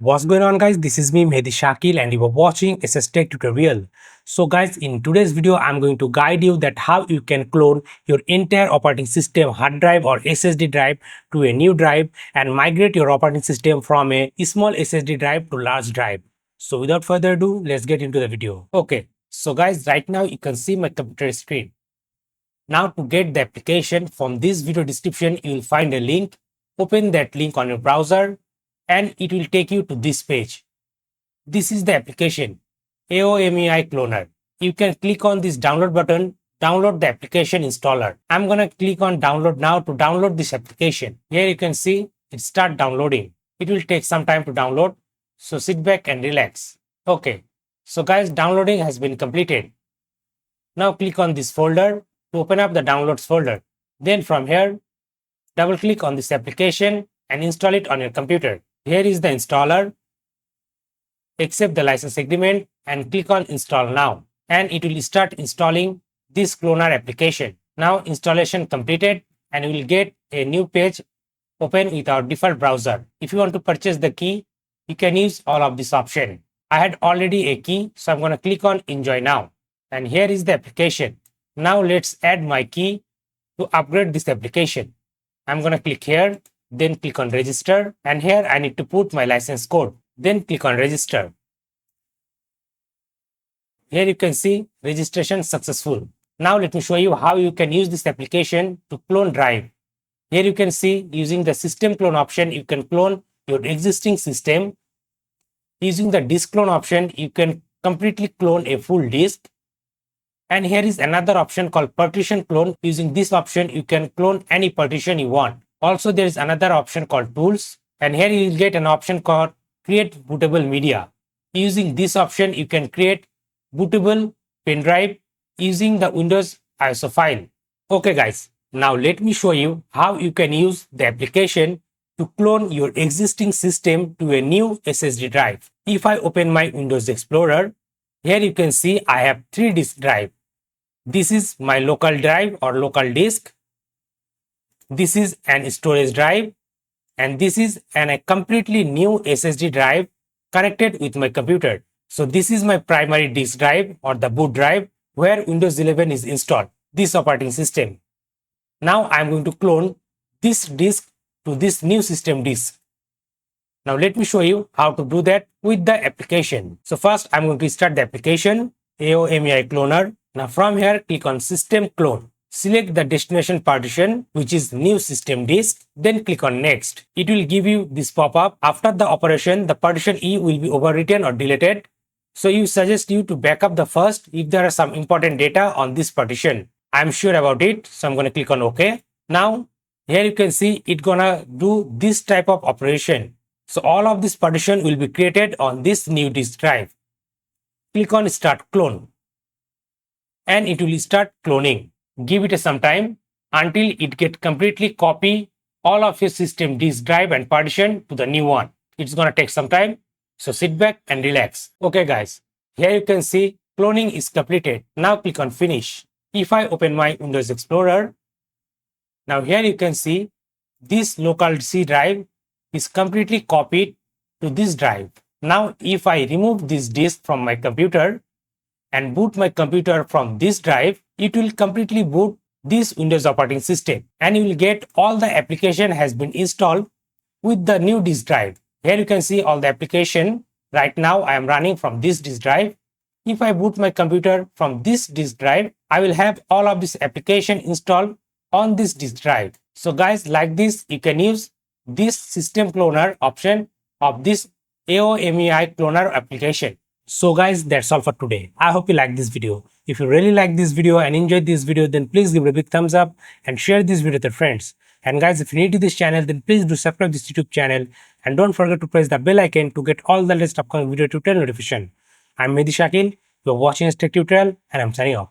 What's going on, guys? This is me Mehdi Shakil and you are watching SSTec tutorial. So guys, in today's video I'm going to guide you that how you can clone your entire operating system hard drive or SSD drive to a new drive and migrate your operating system from a small SSD drive to large drive. So without further ado, let's get into the video. Okay, so guys, right now you can see my computer screen. Now to get the application, from this video description you will find a link. Open that link on your browser and it will take you to this page. This is the application, AOMEI Clonner. You can click on this download button, download the application installer. I'm gonna click on download now to download this application. Here you can see it start downloading. It will take some time to download, so sit back and relax. Okay, so guys, downloading has been completed. Now click on this folder to open up the downloads folder. Then from here, double click on this application and install it on your computer. Here is the installer. Accept the license agreement and click on install now. And it will start installing this cloner application. Now installation completed and you will get a new page open with our default browser. If you want to purchase the key, you can use all of this option. I had already a key, so I'm going to click on enjoy now. And here is the application. Now let's add my key to upgrade this application. I'm going to click here, then click on register, and here I need to put my license code. Then click on register. Here you can see registration successful. Now let me show you how you can use this application to clone drive. Here you can see using the system clone option, you can clone your existing system. Using the disk clone option, you can completely clone a full disk. And here is another option called partition clone. Using this option, you can clone any partition you want. Also, there is another option called tools. And here you will get an option called create bootable media. Using this option, you can create bootable pen drive using the Windows ISO file. Okay guys, now let me show you how you can use the application to clone your existing system to a new SSD drive. If I open my Windows Explorer, here you can see I have 3 disk drive. This is my local drive or local disk. This is an storage drive. And this is a completely new SSD drive connected with my computer. So this is my primary disk drive or the boot drive where Windows 11 is installed, this operating system. Now I'm going to clone this disk to this new system disk. Now let me show you how to do that with the application. So first I'm going to start the application, AOMEI Clonner. Now from here, click on System Clone. Select the destination partition, which is new system disk. Then click on Next. It will give you this pop-up. After the operation, the partition E will be overwritten or deleted. So you suggest you to back up the first if there are some important data on this partition. I'm sure about it, so I'm going to click on OK. Now, here you can see it gonna do this type of operation. So all of this partition will be created on this new disk drive. Click on Start Clone. And it will start cloning. Give it some time until it gets completely copy all of your system disk drive and partition to the new one. It's gonna take some time, so sit back and relax. Okay guys, here you can see cloning is completed. Now click on Finish. If I open my Windows Explorer, now here you can see this local C drive is completely copied to this drive. Now if I remove this disk from my computer and boot my computer from this drive, it will completely boot this Windows operating system and you will get all the application has been installed with the new disk drive. Here you can see all the application. Right now I am running from this disk drive. If I boot my computer from this disk drive, I will have all of this application installed on this disk drive. So guys, like this, you can use this system cloner option of this AOMEI Clonner application. So guys, that's all for today. I hope you like this video. If you really like this video and enjoyed this video, then please give it a big thumbs up and share this video with your friends. And guys, if you're new to this channel, then please do subscribe this YouTube channel and don't forget to press the bell icon to get all the latest upcoming video tutorial notification. I'm Mehdi Shakil, you're watching this tech tutorial and I'm signing off.